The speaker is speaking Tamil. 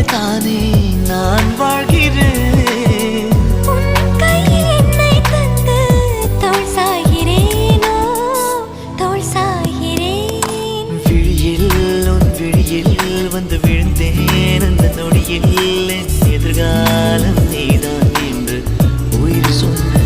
தானே நான் வாழ்கிறேன். உன் கையில் என்னை தந்து தோள் சாய்கிறேனோ, தோள் சாய்கிறேன். விழியில் உன் விழியில் வந்து விழுந்தேன். அந்த நொடியில் என் எதிர்காலம் நீதான் என்று உயிர் சொன்ன